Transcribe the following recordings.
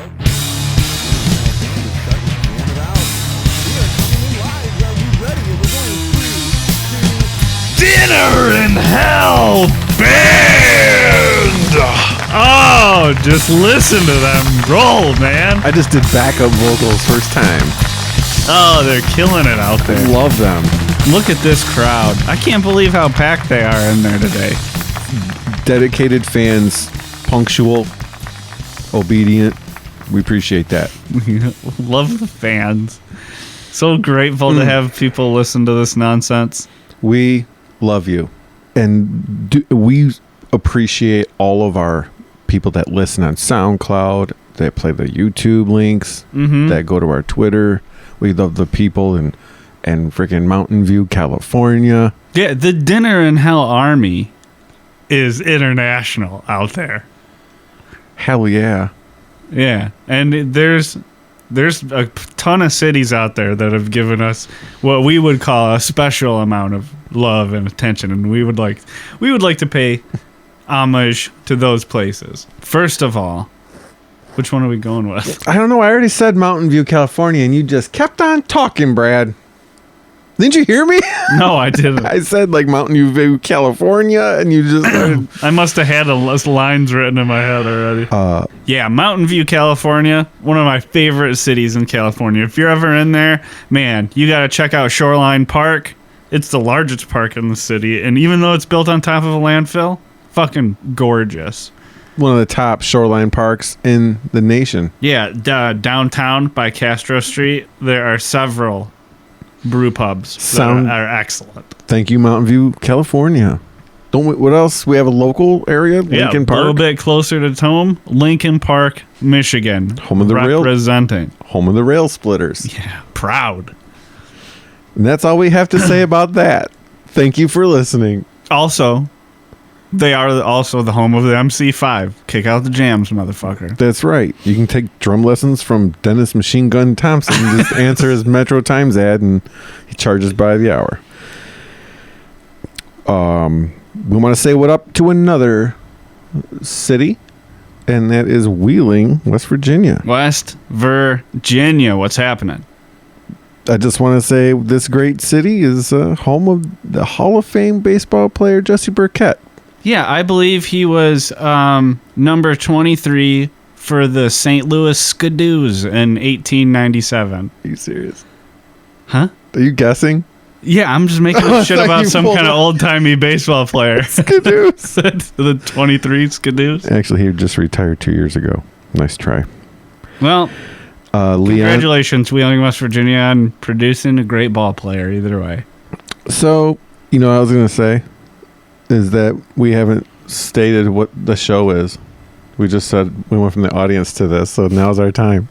Dinner in Hell Band! Oh, just listen to them roll, man. I just did backup vocals first time. Oh, they're killing it out there. Love them. Look at this crowd. I can't believe how packed they are in there today. Dedicated fans, punctual, obedient. We appreciate that. Love the fans. So grateful to have people listen to this nonsense. We love you. And we appreciate all of our people that listen on SoundCloud, that play the YouTube links, that go to our Twitter. We love the people in freaking Mountain View, California. Yeah, the Dinner in Hell Army is international out there. Hell yeah. Yeah, and there's a ton of cities out there that have given us what we would call a special amount of love and attention, and we would like to pay homage to those places. First of all, which one are we going with? I don't know. I already said Mountain View, California, and you just kept on talking, Brad. Didn't you hear me? No, I didn't. I said like Mountain View, California, and you just started. I must have had lines written in my head already. Yeah, Mountain View, California, one of my favorite cities in California. If you're ever in there, man, you got to check out Shoreline Park. It's the largest park in the city, and even though it's built on top of a landfill, fucking gorgeous. One of the top shoreline parks in the nation. Yeah, downtown by Castro Street, there are several brew pubs that are excellent. Thank you, Mountain View, California. What else? We have a local area, Lincoln Park. A little bit closer to home, Lincoln Park, Michigan. Home of the representing. Home of the rail splitters. Yeah, proud. And that's all we have to say about that. Thank you for listening. Also, they are also the home of the MC5. Kick out the jams, motherfucker. That's right. You can take drum lessons from Dennis Machine Gun Thompson. Just answer his Metro Times ad, and he charges by the hour. We want to say what up to another city, and that is Wheeling, West Virginia. West Virginia. What's happening? I just want to say this great city is home of the Hall of Fame baseball player Jesse Burkett. Yeah, I believe he was number 23 for the St. Louis Skidoos in 1897. Are you serious? Huh? Are you guessing? Yeah, I'm just making up shit about some kind of old-timey baseball player. Skidoos. The 23 Skidoos. Actually, he just retired 2 years ago. Nice try. Well, Leon, congratulations, Wheeling, West Virginia, on producing a great ball player either way. So, what I was going to say is that we haven't stated what the show is. We just said we went from the audience to this, so now's our time.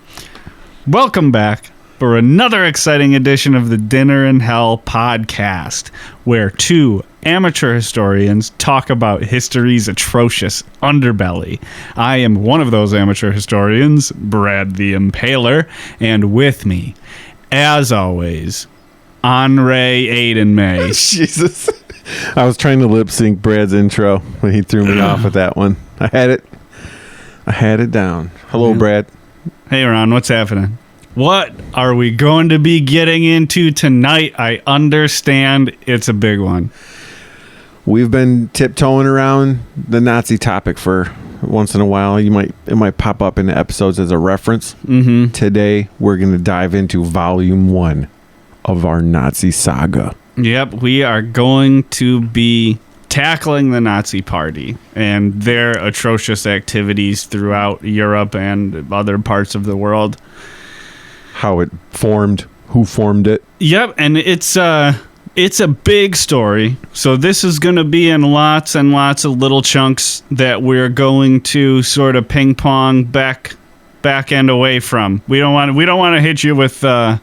Welcome back for another exciting edition of the Dinner in Hell podcast, where two amateur historians talk about history's atrocious underbelly. I am one of those amateur historians, Brad the Impaler, and with me, as always, Henri Aiden May. Jesus. I was trying to lip sync Brad's intro, but he threw me off with that one. I had it down. Hello, Brad. Hey, Ron, what's happening? What are we going to be getting into tonight? I understand it's a big one. We've been tiptoeing around the Nazi topic for once in a while. It might pop up in the episodes as a reference. Mm-hmm. Today, we're going to dive into Volume 1 of our Nazi saga. Yep, we are going to be tackling the Nazi Party and their atrocious activities throughout Europe and other parts of the world. How it formed, who formed it. Yep, and it's a big story. So this is going to be in lots and lots of little chunks that we're going to sort of ping pong back and away from. We don't want to hit you with the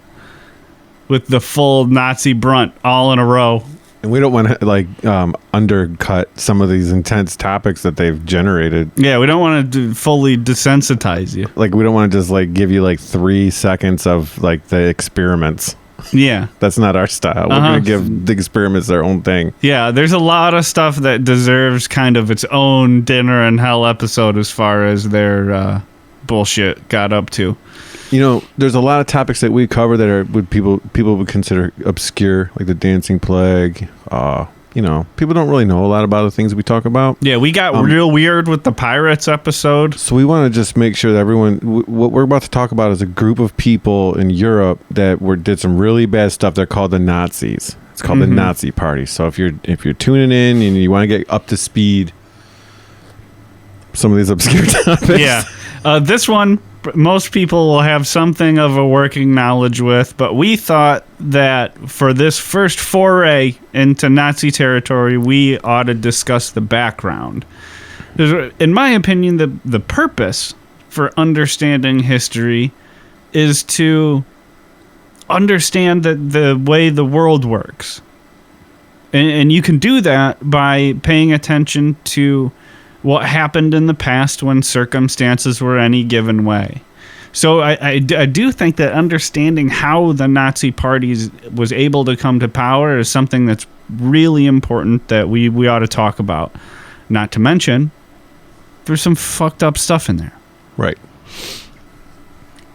full Nazi brunt all in a row. And we don't want to undercut some of these intense topics that they've generated. Yeah, we don't want to fully desensitize you. We don't want to just give you 3 seconds of the experiments. Yeah. That's not our style. We're going to give the experiments their own thing. Yeah, there's a lot of stuff that deserves kind of its own Dinner in Hell episode as far as their bullshit got up to. You know, there's a lot of topics that we cover that are people would consider obscure, like the dancing plague. You know, people don't really know a lot about the things we talk about. Yeah, we got real weird with the pirates episode. So we want to just make sure that everyone, what we're about to talk about is a group of people in Europe that did some really bad stuff. They're called the Nazis. It's called the Nazi Party. So if you're tuning in and you want to get up to speed, some of these obscure topics. Yeah, this one most people will have something of a working knowledge with, but we thought that for this first foray into Nazi territory, we ought to discuss the background. In my opinion, the purpose for understanding history is to understand the way the world works. And you can do that by paying attention to what happened in the past when circumstances were any given way. So I do think that understanding how the Nazi Party was able to come to power is something that's really important that we ought to talk about. Not to mention, there's some fucked up stuff in there. Right.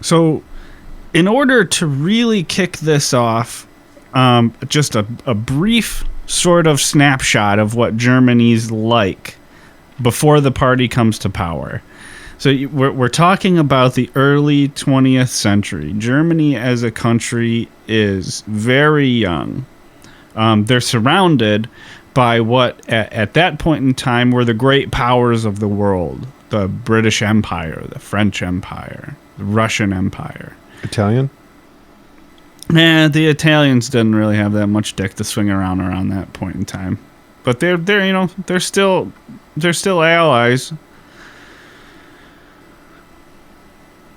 So in order to really kick this off, just a brief sort of snapshot of what Germany's like before the party comes to power. So we're talking about the early 20th century. Germany as a country is very young. They're surrounded by what at that point in time were the great powers of the world. The British Empire, the French Empire, the Russian Empire. Italian? The Italians didn't really have that much dick to swing around that point in time. But they're still allies.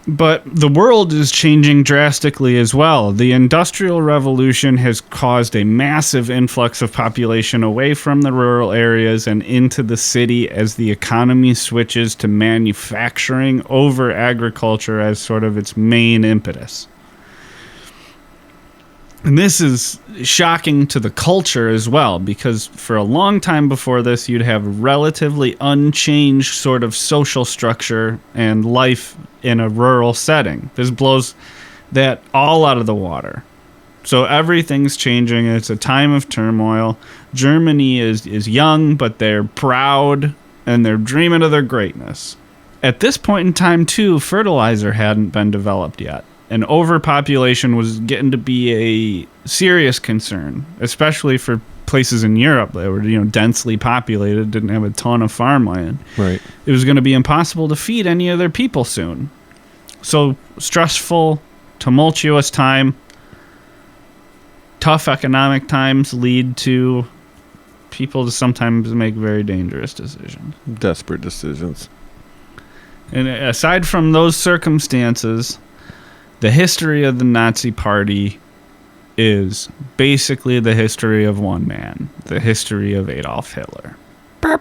But the world is changing drastically as well. The Industrial Revolution has caused a massive influx of population away from the rural areas and into the city as the economy switches to manufacturing over agriculture as sort of its main impetus. And this is shocking to the culture as well, because for a long time before this, you'd have relatively unchanged sort of social structure and life in a rural setting. This blows that all out of the water. So everything's changing. It's a time of turmoil. Germany is young, but they're proud, and they're dreaming of their greatness. At this point in time, too, fertilizer hadn't been developed yet. And overpopulation was getting to be a serious concern, especially for places in Europe that were, densely populated, didn't have a ton of farmland. Right. It was going to be impossible to feed any of their people soon. So stressful, tumultuous time, tough economic times lead to people to sometimes make very dangerous decisions. Desperate decisions. And aside from those circumstances, the history of the Nazi Party is basically the history of one man, the history of Adolf Hitler. I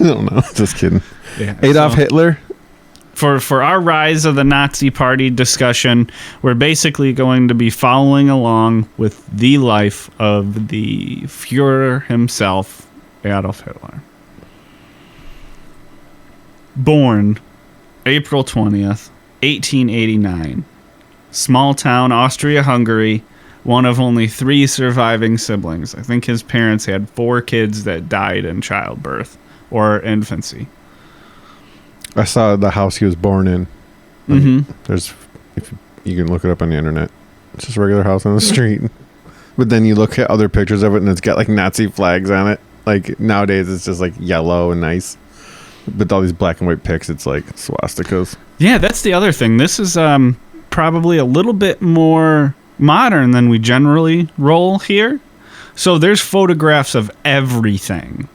don't know, just kidding. Yeah, Adolf Hitler? For our Rise of the Nazi Party discussion, we're basically going to be following along with the life of the Fuhrer himself, Adolf Hitler. Born April 20th, 1889. Small town, Austria-Hungary, one of only 3 surviving siblings. I think his parents had 4 kids that died in childbirth or infancy. I saw the house he was born in. There's, if you can look it up on the internet. It's just a regular house on the street. But then you look at other pictures of it and it's got like Nazi flags on it. Like nowadays it's just like yellow and nice. But all these black and white pics, it's like swastikas. Yeah, that's the other thing. This is probably a little bit more modern than we generally roll here. So there's photographs of everything.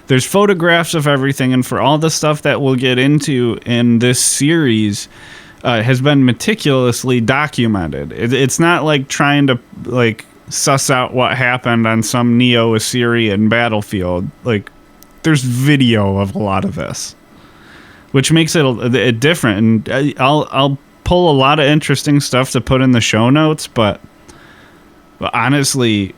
There's photographs of everything, and for all the stuff that we'll get into in this series has been meticulously documented. It's not like trying to suss out what happened on some Neo-Assyrian battlefield. Like, there's video of a lot of this, which makes it different. And I'll pull a lot of interesting stuff to put in the show notes, but honestly,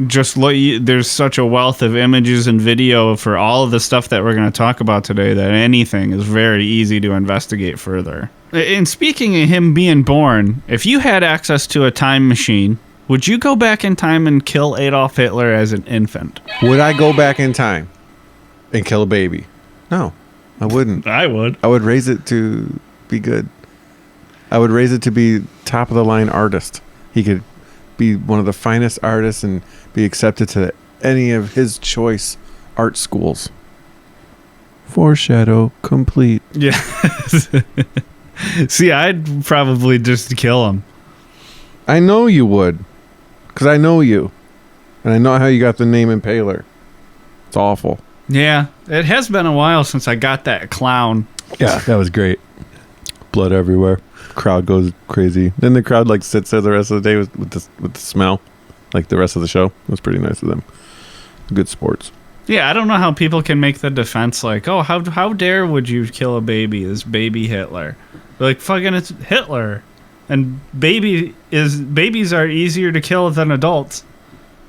just there's such a wealth of images and video for all of the stuff that we're going to talk about today that anything is very easy to investigate further. And speaking of him being born, if you had access to a time machine, would you go back in time and kill Adolf Hitler as an infant? Would I go back in time and kill a baby? No, I wouldn't. I would. I would raise it to be good. I would raise it to be top of the line artist. He could be one of the finest artists and be accepted to any of his choice art schools. Foreshadow complete. Yeah. See, I'd probably just kill him. I know you would. Because I know you. And I know how you got the name Impaler. It's awful. Yeah. It has been a while since I got that clown. Yeah, that was great. Blood everywhere. Crowd goes crazy. Then the crowd like sits there the rest of the day with the smell. Like the rest of the show. It was pretty nice of them. Good sports. Yeah, I don't know how people can make the defense like, oh, how dare would you kill a baby, this baby Hitler? Like, fucking it's Hitler. And babies are easier to kill than adults.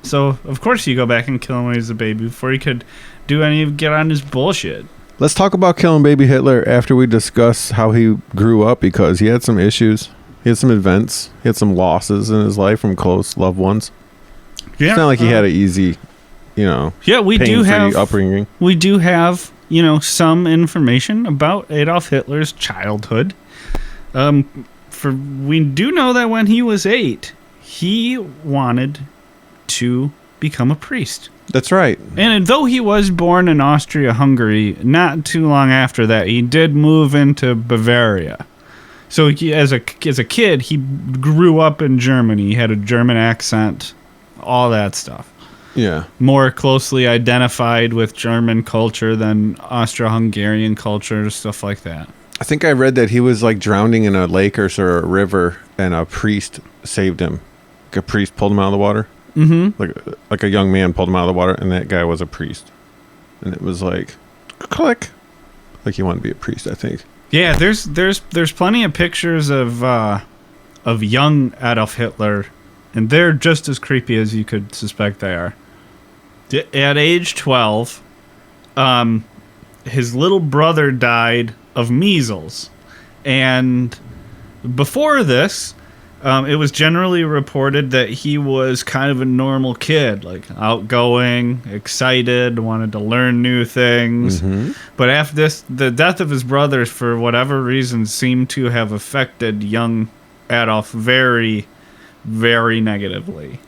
So, of course you go back and kill him when he's a baby before he could get on his bullshit. Let's talk about killing baby Hitler after we discuss how he grew up, because he had some issues. He had some events. He had some losses in his life from close loved ones. Yeah, it's not like he had an easy, yeah, we do have upbringing. We do have, some information about Adolf Hitler's childhood. We do know that when he was 8, he wanted to become a priest. That's right. And though he was born in Austria-Hungary, not too long after that, he did move into Bavaria. So as a kid, he grew up in Germany. He had a German accent, all that stuff. Yeah. More closely identified with German culture than Austro-Hungarian culture, stuff like that. I think I read that he was like drowning in a lake or a river, and a priest saved him. Like a priest pulled him out of the water. Mm-hmm. Like a young man pulled him out of the water, and that guy was a priest. And it was like, click. Like he wanted to be a priest, I think. Yeah, there's plenty of pictures of young Adolf Hitler, and they're just as creepy as you could suspect they are. At age 12, his little brother died of measles, and before this, it was generally reported that he was kind of a normal kid, like outgoing, excited, wanted to learn new things. Mm-hmm. But after this, the death of his brother, for whatever reason, seemed to have affected young Adolf very, very negatively.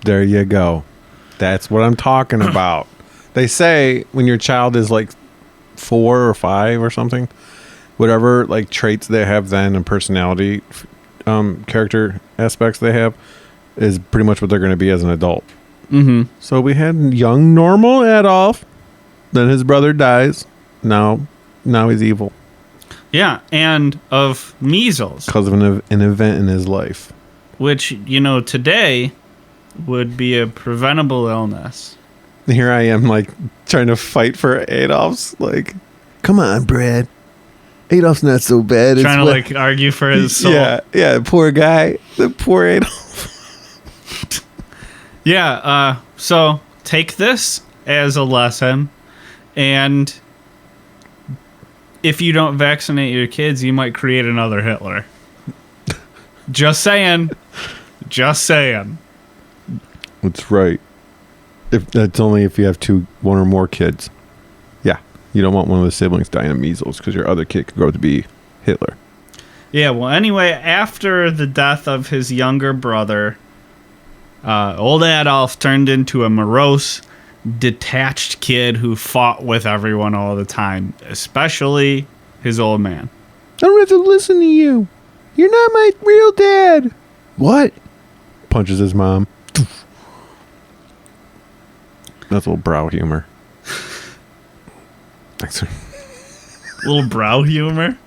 There you go. That's what I'm talking about. They say when your child is like 4 or 5 or something, whatever like traits they have then and personality character aspects they have is pretty much what they're going to be as an adult. Mm-hmm. So we had young normal Adolf, then his brother dies, now he's evil. Yeah, and of measles because of an event in his life, which today would be a preventable illness. Here I am like trying to fight for Adolf's, like, come on, Brad, Adolf's not so bad. Trying to like argue for his soul. Yeah, poor guy. The poor Adolf. Yeah, so take this as a lesson, and if you don't vaccinate your kids, you might create another Hitler. Just saying. Just saying. That's right. That's only if you have 1 or more kids. Yeah. You don't want one of the siblings dying of measles because your other kid could grow up to be Hitler. Yeah, well, anyway, after the death of his younger brother, old Adolf turned into a morose, detached kid who fought with everyone all the time, especially his old man. I don't have to listen to you. You're not my real dad. What? Punches his mom. That's a little brow humor. Little brow humor?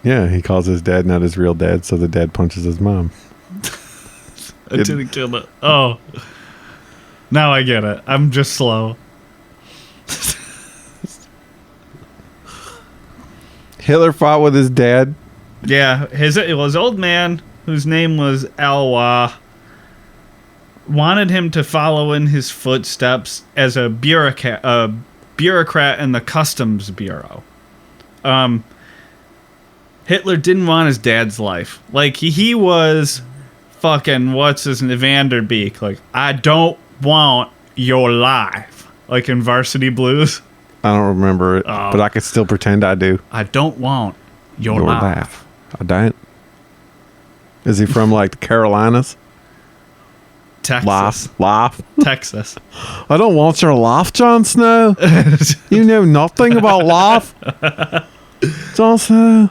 Yeah, he calls his dad not his real dad, so the dad punches his mom. I didn't kill it. Oh. Now I get it. I'm just slow. Hitler fought with his dad? Yeah, his old man, whose name was Elwha, wanted him to follow in his footsteps as a bureaucrat in the Customs Bureau. Hitler didn't want his dad's life. Like, he was fucking, what's his name, Vanderbeek. Like, I don't want your life. Like in Varsity Blues. I don't remember it, but I could still pretend I do. I don't want your life. I don't. Is he from, like, the Carolinas? Texas. Laugh. Texas. I don't want your life, Jon Snow. You know nothing about life. Jon Snow.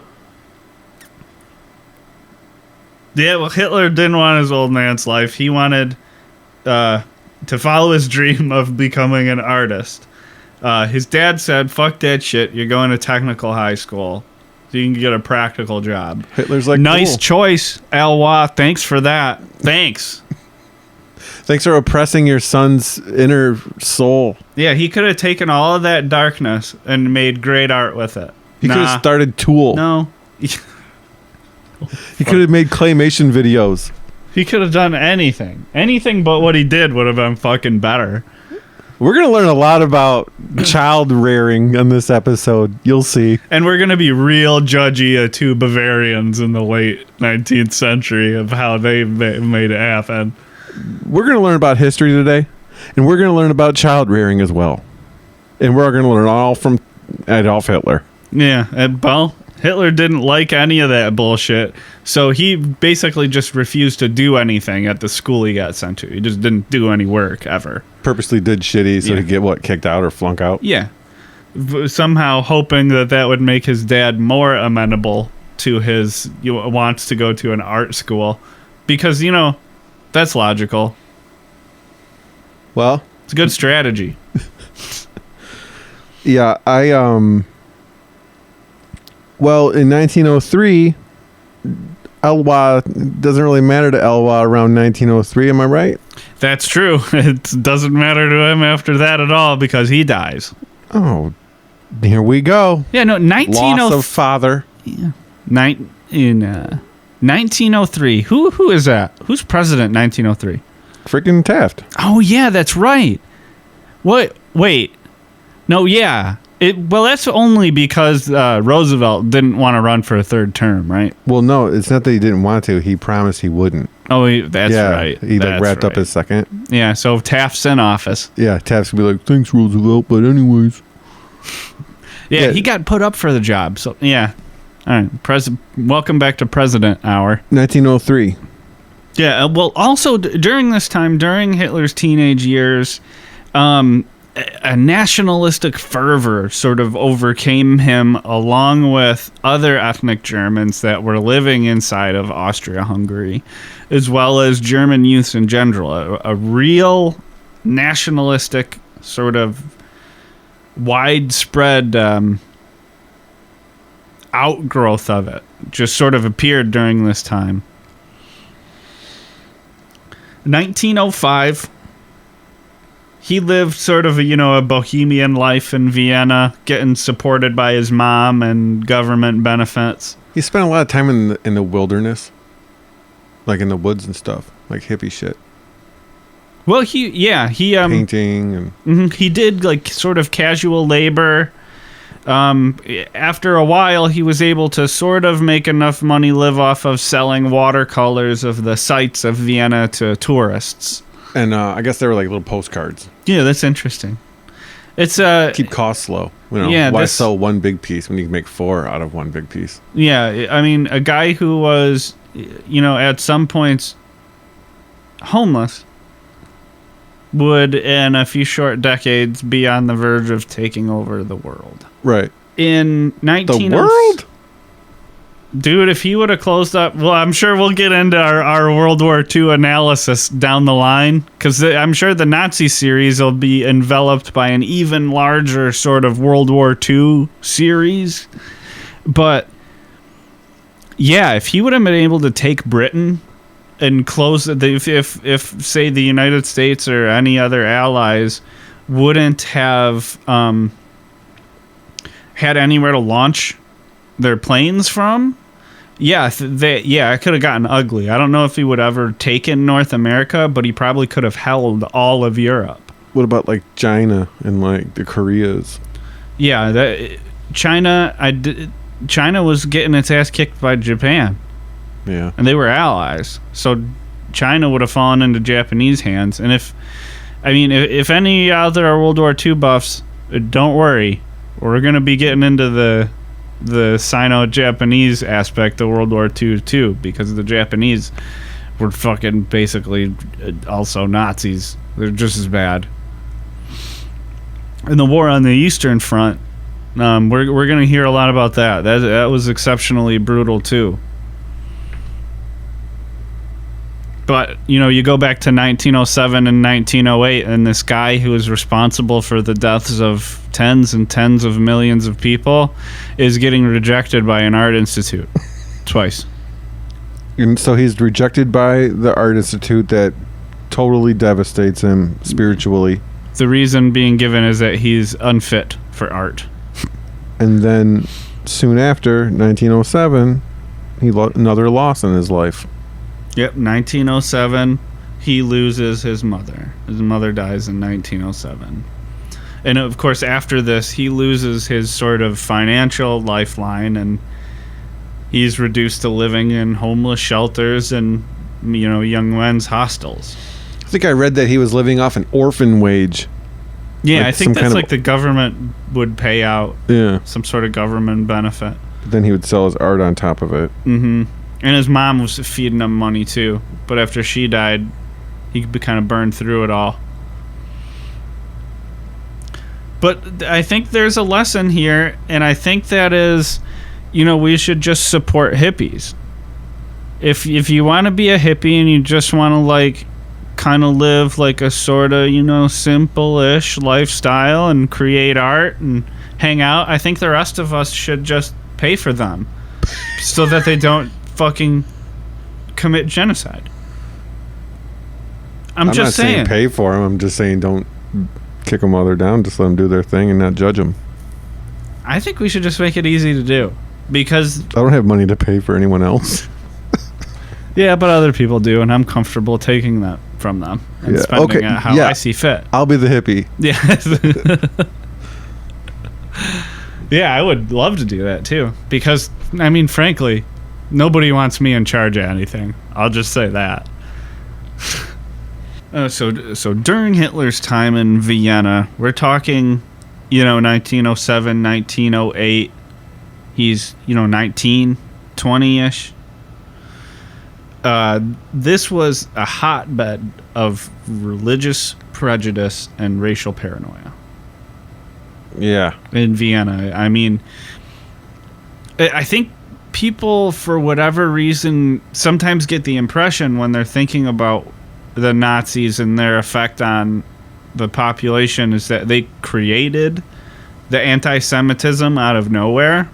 Yeah, well, Hitler didn't want his old man's life. He wanted to follow his dream of becoming an artist. His dad said, fuck that shit. You're going to technical high school so you can get a practical job. Hitler's like, nice cool. choice, Alois. Thanks for that. Thanks. Thanks for oppressing your son's inner soul. Yeah, he could have taken all of that darkness and made great art with it. He could have started Tool. No. He could have made claymation videos. He could have done anything. Anything but what he did would have been fucking better. We're going to learn a lot about child rearing in this episode. You'll see. And we're going to be real judgy of two Bavarians in the late 19th century of how they made it happen. We're going to learn about history today. And we're going to learn about child rearing as well. And we're going to learn all from Adolf Hitler. Yeah. And, well, Hitler didn't like any of that bullshit. So he basically just refused to do anything at the school he got sent to. He just didn't do any work ever. Purposely did shitty so Yeah. to get, kicked out or flunk out? Yeah. Somehow hoping that would make his dad more amenable to his wants to go to an art school. Because, that's logical. Well, it's a good strategy. Yeah, well, in 1903, Elwha doesn't really matter to Elwha around 1903, am I right? That's true. It doesn't matter to him after that at all because he dies. Oh, here we go. Yeah, no, Loss of father. In 1903. Who is that? Who's president in 1903? Freaking Taft. Oh, yeah, that's right. What? Wait. No, yeah. Well, that's only because Roosevelt didn't want to run for a third term, right? Well, no, it's not that he didn't want to. He promised he wouldn't. Oh, that's right. He wrapped up his second. Yeah, so Taft's in office. Yeah, Taft's going to be like, thanks, Roosevelt, but anyways. Yeah, he got put up for the job. So, yeah. All right. Welcome back to President Hour. 1903. Yeah, well, also during this time, during Hitler's teenage years, a nationalistic fervor sort of overcame him along with other ethnic Germans that were living inside of Austria-Hungary, as well as German youths in general. A real nationalistic sort of widespread outgrowth of it just sort of appeared during this time. 1905, he lived sort of a bohemian life in Vienna, getting supported by his mom and government benefits. He spent a lot of time in the wilderness, like in the woods and stuff, like hippie shit. Well, he painting and he did like sort of casual labor. After a while, he was able to sort of make enough money live off of selling watercolors of the sights of Vienna to tourists. And I guess they were like little postcards. Yeah, that's interesting. It's keep costs low. Why sell one big piece when you can make 4 out of one big piece? Yeah, I mean, a guy who was, at some points homeless would, in a few short decades, be on the verge of taking over the world. Right. In 19... The world? Dude, if he would have closed up... Well, I'm sure we'll get into our World War II analysis down the line, because I'm sure the Nazi series will be enveloped by an even larger sort of World War II series. But, yeah, if he would have been able to take Britain and close... If say, the United States or any other allies wouldn't have had anywhere to launch their planes from... Yeah, it could have gotten ugly. I don't know if he would ever taken North America, but he probably could have held all of Europe. What about like China and like the Koreas? Yeah, China was getting its ass kicked by Japan. Yeah. And they were allies. So China would have fallen into Japanese hands. And if any out there are World War II buffs, don't worry. We're going to be getting into the Sino-Japanese aspect of World War II too, because the Japanese were fucking basically also Nazis. They're just as bad. And the war on the Eastern Front, we're going to hear a lot about that. That was exceptionally brutal too. But, you go back to 1907 and 1908, and this guy who was responsible for the deaths of tens and tens of millions of people is getting rejected by an art institute twice. And so he's rejected by the art institute that totally devastates him spiritually. The reason being given is that he's unfit for art. And then soon after, 1907, another loss in his life. Yep, 1907, he loses his mother. His mother dies in 1907. And of course, after this, he loses his sort of financial lifeline, and he's reduced to living in homeless shelters and, young men's hostels. I think I read that he was living off an orphan wage. Yeah, like I think that's like the government would pay out some sort of government benefit. Then he would sell his art on top of it. Mm-hmm. And his mom was feeding him money too. But after she died, he kind of burned through it all. But I think there's a lesson here, and I think that is, we should just support hippies. If you want to be a hippie and you just want to kind of live like a sort of, simple-ish lifestyle and create art and hang out, I think the rest of us should just pay for them so that they don't fucking commit genocide. I'm just not saying pay for them. I'm just saying don't kick them while they're down. Just let them do their thing and not judge them. I think we should just make it easy to do, because I don't have money to pay for anyone else. Yeah, but other people do, and I'm comfortable taking that from them and spending it how I see fit. I'll be the hippie. Yeah. Yeah, I would love to do that too, because frankly, nobody wants me in charge of anything. I'll just say that. So during Hitler's time in Vienna, we're talking, 1907, 1908. He's, 19, 20-ish. This was a hotbed of religious prejudice and racial paranoia. Yeah. In Vienna. I think people, for whatever reason, sometimes get the impression when they're thinking about the Nazis and their effect on the population is that they created the anti-Semitism out of nowhere.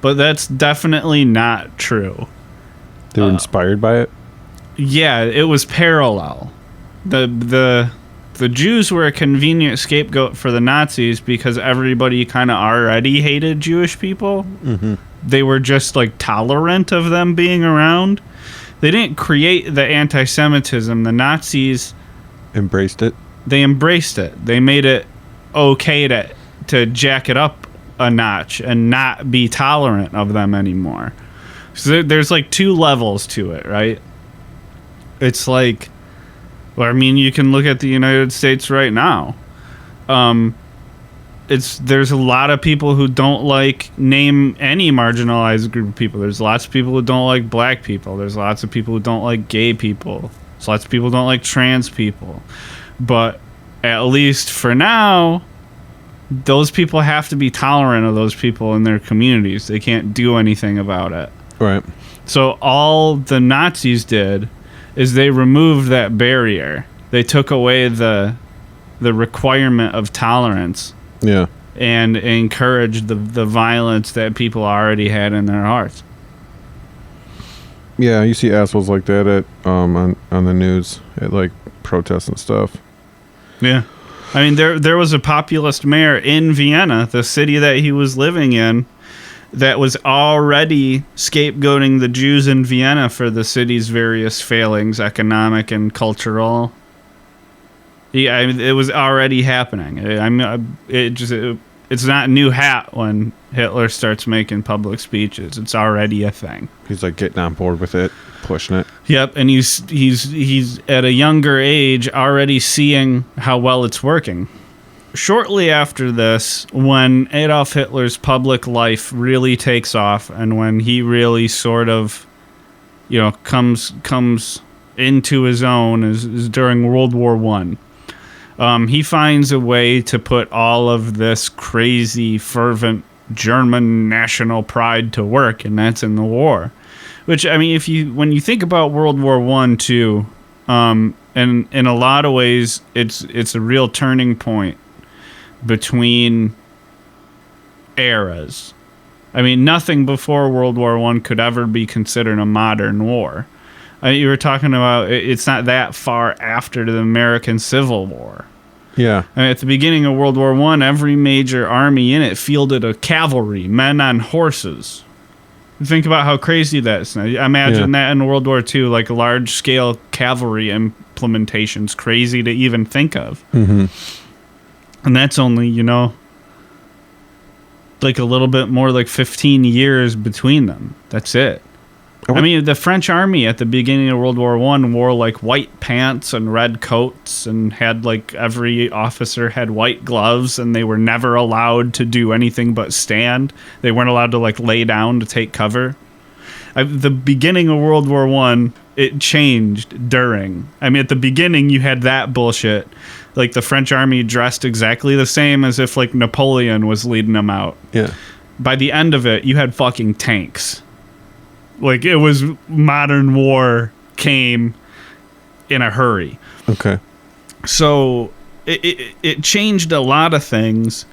But that's definitely not true. They were inspired by it? Yeah, it was parallel. The Jews were a convenient scapegoat for the Nazis because everybody kind of already hated Jewish people. Mm-hmm. They were just tolerant of them being around. They didn't create the anti-Semitism. The Nazis embraced it. They embraced it. They made it okay to jack it up a notch and not be tolerant of them anymore. So there's two levels to it, right? It's you can look at the United States right now. There's a lot of people who don't name any marginalized group of people. There's lots of people who don't like black people. There's lots of people who don't like gay people. There's lots of people who don't like trans people. But at least for now, those people have to be tolerant of those people in their communities. They can't do anything about it. Right. So all the Nazis did is they removed that barrier. They took away the requirement of tolerance. Yeah. And encouraged the violence that people already had in their hearts. Yeah, you see assholes like that at on the news at protests and stuff. Yeah. there was a populist mayor in Vienna, the city that he was living in, that was already scapegoating the Jews in Vienna for the city's various failings, economic and cultural. Yeah, I mean, it was already happening. It's not new hat when Hitler starts making public speeches. It's already a thing. He's like getting on board with it, pushing it. Yep, and he's at a younger age already seeing how well it's working. Shortly after this, when Adolf Hitler's public life really takes off, and when he really sort of, comes into his own, is during World War I. He finds a way to put all of this crazy, fervent German national pride to work, and that's in the war. Which, I mean, when you think about World War I too, and in a lot of ways, it's a real turning point between eras. I mean, nothing before World War I could ever be considered a modern war. I mean, you were talking about it's not that far after the American Civil War. Yeah. I mean, at the beginning of World War I, every major army in it fielded a cavalry, men on horses. Think about how crazy that is. Imagine that in World War II, like large-scale cavalry implementations. Crazy to even think of. Mm-hmm. And that's only, like a little bit more like 15 years between them. That's it. I mean, the French army at the beginning of World War I wore like white pants and red coats and had like every officer had white gloves, and they were never allowed to do anything but stand. They weren't allowed to like lay down to take cover. The beginning of World War I, it changed during. I mean, at the beginning, you had that bullshit. Like the French army dressed exactly the same as if like Napoleon was leading them out. Yeah. By the end of it, you had fucking tanks. Like, it was modern war came in a hurry. Okay. So it changed a lot of things,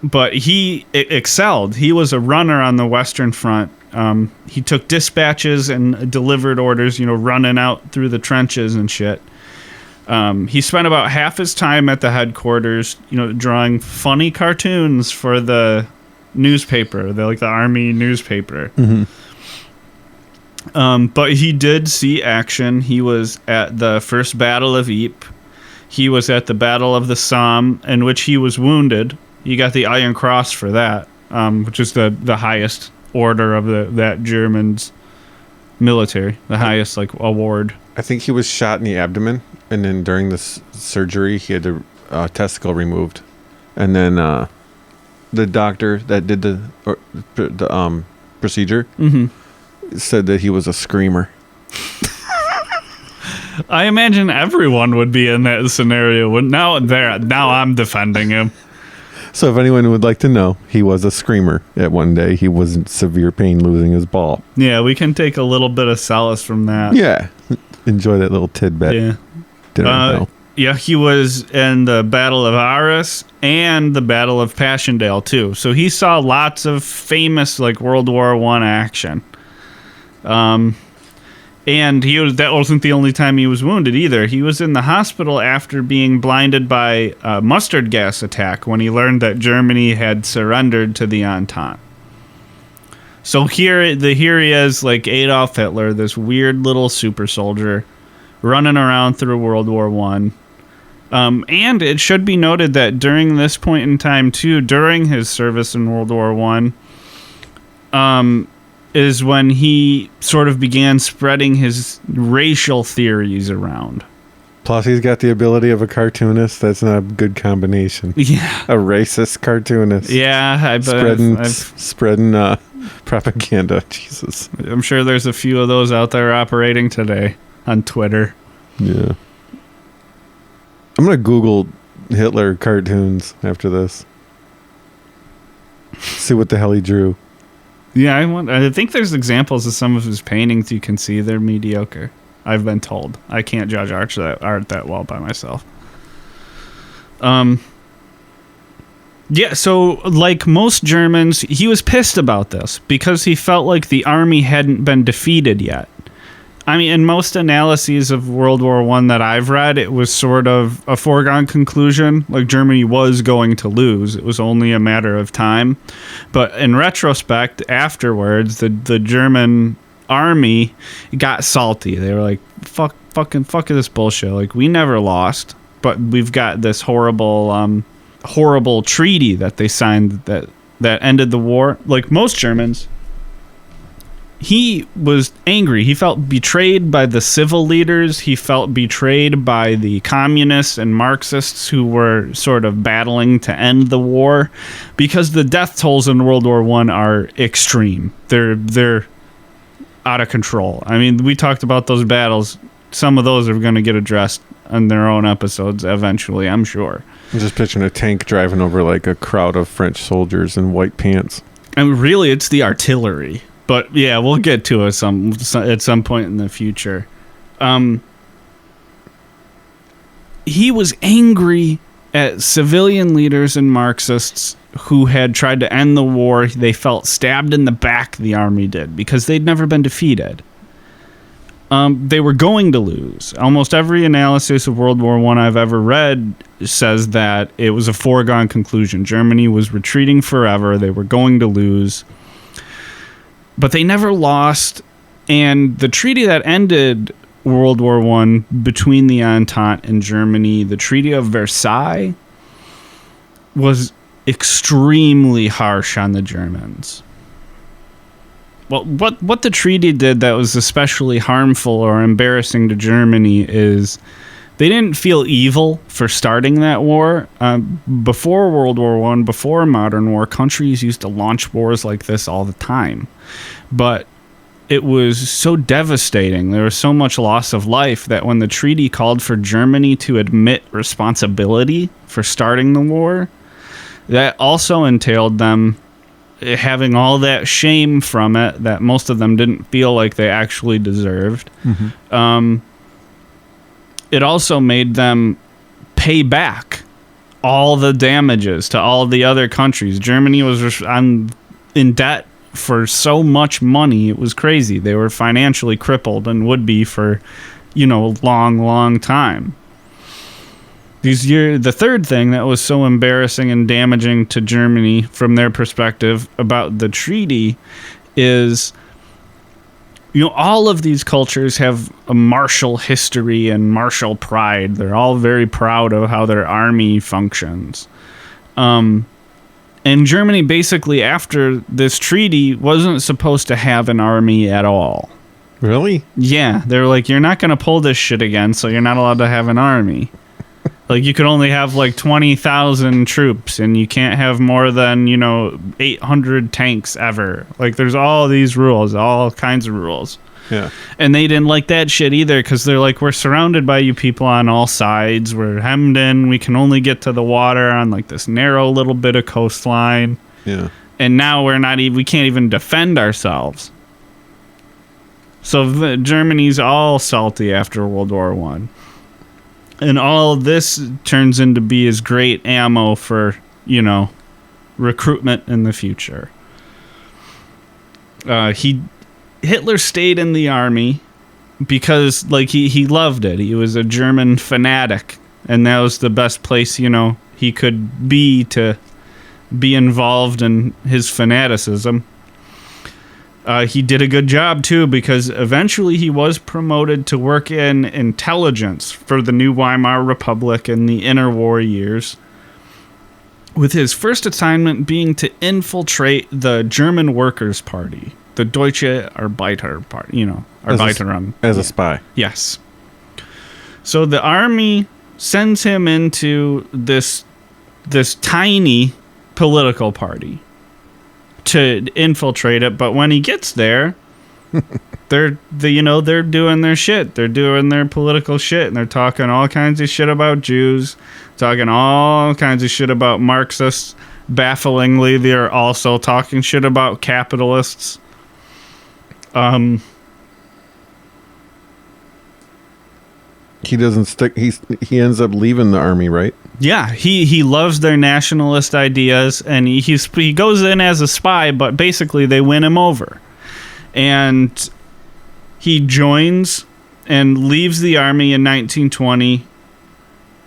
but he excelled. He was a runner on the Western Front. He took dispatches and delivered orders, running out through the trenches and shit. He spent about half his time at the headquarters, drawing funny cartoons for the newspaper, the army newspaper. Mm-hmm. But he did see action. He was at the first Battle of Ypres. He was at the Battle of the Somme, in which he was wounded. He got the Iron Cross for that, which is the highest order of that German's military, the highest award. I think he was shot in the abdomen, and then during this surgery, he had the testicle removed, and then the doctor that did the procedure said that he was a screamer. I imagine everyone would be in that scenario. Now I'm defending him. So if anyone would like to know, he was a screamer at one day. He was in severe pain losing his ball. Yeah, we can take a little bit of solace from that. Yeah. Enjoy that little tidbit. Yeah. Didn't know. Yeah, he was in the Battle of Arras and the Battle of Passchendaele, too. So he saw lots of famous, World War I action. And that wasn't the only time he was wounded, either. He was in the hospital after being blinded by a mustard gas attack when he learned that Germany had surrendered to the Entente. So here he is, Adolf Hitler, this weird little super soldier, running around through World War I. And it should be noted that during this point in time, too, during his service in World War I, is when he sort of began spreading his racial theories around. Plus, he's got the ability of a cartoonist. That's not a good combination. Yeah. A racist cartoonist. Yeah. Spreading propaganda. Jesus. I'm sure there's a few of those out there operating today on Twitter. Yeah. I'm going to Google Hitler cartoons after this. See what the hell he drew. Yeah, I think there's examples of some of his paintings you can see. They're mediocre, I've been told. I can't judge art that well by myself. Yeah, so like most Germans, he was pissed about this because he felt like the army hadn't been defeated yet. I mean, in most analyses of World War I that I've read, it was sort of a foregone conclusion. Like, Germany was going to lose. It was only a matter of time. But in retrospect, afterwards, the German army got salty. They were like, fuck this bullshit. Like, we never lost, but we've got this horrible treaty that they signed that ended the war. Like most Germans, he was angry. He felt betrayed by the civil leaders. He felt betrayed by the communists and Marxists who were sort of battling to end the war, because the death tolls in World War I are extreme. They're out of control. I mean, we talked about those battles. Some of those are going to get addressed on their own episodes eventually, I'm sure. I'm just picturing a tank driving over like a crowd of French soldiers in white pants. And really, it's the artillery. But yeah, we'll get to it at some point in the future. He was angry at civilian leaders and Marxists who had tried to end the war. They felt stabbed in the back, the army did, because they'd never been defeated. They were going to lose. Almost every analysis of World War I I've ever read says that it was a foregone conclusion. Germany was retreating forever. They were going to lose. But they never lost, and the treaty that ended World War I between the Entente and Germany, the Treaty of Versailles, was extremely harsh on the Germans. Well, what the treaty did that was especially harmful or embarrassing to Germany is they didn't feel evil for starting that war. Before World War I, before modern war, countries used to launch wars like this all the time. But it was so devastating. There was so much loss of life that when the treaty called for Germany to admit responsibility for starting the war, that also entailed them having all that shame from it that most of them didn't feel like they actually deserved. Mm-hmm. It also made them pay back all the damages to all the other countries. Germany was in debt for so much money, it was crazy. They were financially crippled and would be for, a long time. The third thing that was so embarrassing and damaging to Germany from their perspective about the treaty is, all of these cultures have a martial history and martial pride. They're all very proud of how their army functions. And Germany, basically, after this treaty, wasn't supposed to have an army at all. Really? Yeah. They were like, you're not going to pull this shit again, so you're not allowed to have an army. Like, you could only have, 20,000 troops, and you can't have more than, 800 tanks ever. Like, there's all these rules, all kinds of rules. Yeah. And they didn't like that shit either, because they're like, we're surrounded by you people on all sides. We're hemmed in. We can only get to the water on, this narrow little bit of coastline. Yeah. And now we can't even defend ourselves. So Germany's all salty after World War I. And all this turns into be as great ammo for, recruitment in the future. Hitler stayed in the army because, he loved it. He was a German fanatic, and that was the best place, he could be to be involved in his fanaticism. He did a good job, too, because eventually he was promoted to work in intelligence for the new Weimar Republic in the interwar years, with his first assignment being to infiltrate the German Workers' Party, the Deutsche Arbeiter Party, Arbeiteramt. As a spy. Yes. So the army sends him into this tiny political party to infiltrate it, but when he gets there, they're doing their shit. They're doing their political shit, and they're talking all kinds of shit about Jews, talking all kinds of shit about Marxists. Bafflingly, they're also talking shit about capitalists. He doesn't stick. He ends up leaving the army, right? Yeah, he loves their nationalist ideas, and he goes in as a spy, but basically they win him over. And he joins and leaves the army in 1920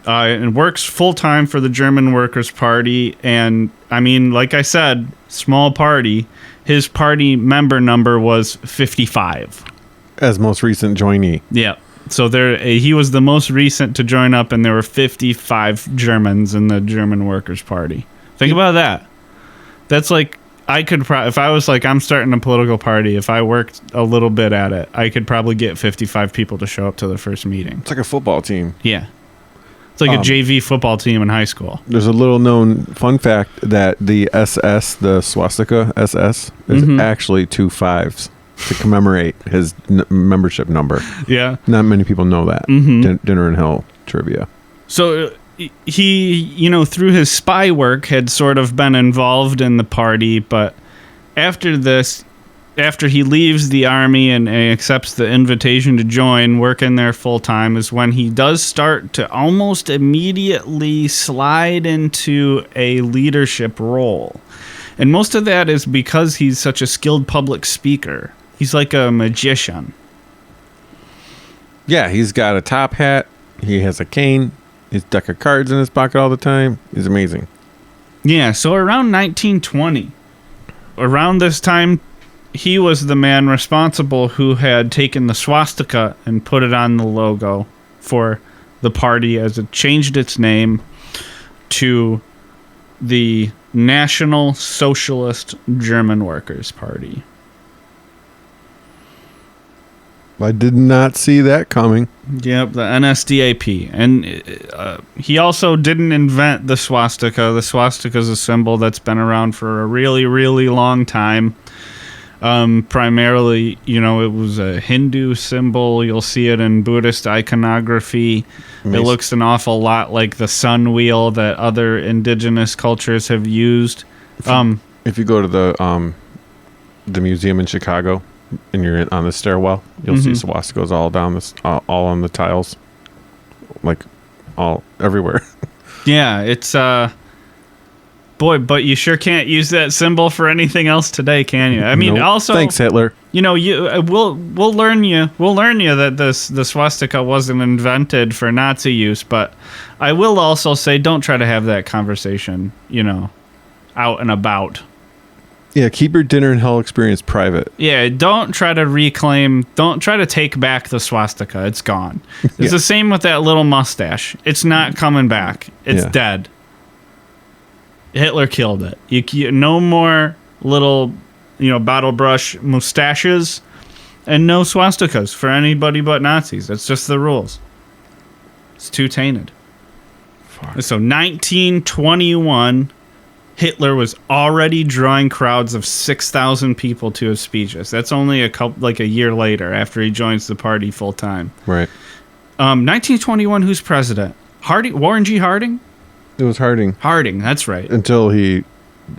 and works full-time for the German Workers' Party. And I mean, like I said, small party. His party member number was 55. As most recent joinee. Yeah. So he was the most recent to join up, and there were 55 Germans in the German Workers' Party. Think about that. That's like, I could if I was like, I'm starting a political party, if I worked a little bit at it, I could probably get 55 people to show up to the first meeting. It's like a football team. Yeah. It's like a JV football team in high school. There's a little known fun fact that the SS, the swastika SS, is actually 2 5s to commemorate his membership number. Yeah. Not many people know that. Dinner in Hell trivia. So he, through his spy work had sort of been involved in the party, but after he leaves the army and accepts the invitation to join, working there full time, is when he does start to almost immediately slide into a leadership role. And most of that is because he's such a skilled public speaker. He's like a magician. Yeah, he's got a top hat. He has a cane. His deck of cards in his pocket all the time. He's amazing. Yeah, so around 1920, around this time, he was the man responsible who had taken the swastika and put it on the logo for the party as it changed its name to the National Socialist German Workers' Party. I did not see that coming. Yep, the NSDAP. And he also didn't invent the swastika. The swastika is a symbol that's been around for a really, really long time. Primarily, it was a Hindu symbol. You'll see it in Buddhist iconography. It looks an awful lot like the sun wheel that other indigenous cultures have used. If you go to the museum in Chicago and you're on the stairwell, you'll see swastikas all down all on the tiles, like all everywhere. Yeah, it's boy, but you sure can't use that symbol for anything else today, can you? I mean, also, thanks, Hitler. We'll learn you that the swastika wasn't invented for Nazi use, but I will also say, don't try to have that conversation, out and about. Yeah, keep your Dinner in Hell experience private. Yeah, don't try to take back the swastika. It's gone. It's the same with that little mustache. It's not coming back. It's dead. Hitler killed it. You no more little, bottle brush mustaches, and no swastikas for anybody but Nazis. That's just the rules. It's too tainted. Fuck. So 1921, Hitler was already drawing crowds of 6,000 people to his speeches. That's only a year later after he joins the party full time. Right. 1921, who's president? Warren G. Harding? It was Harding. Harding, that's right. Until he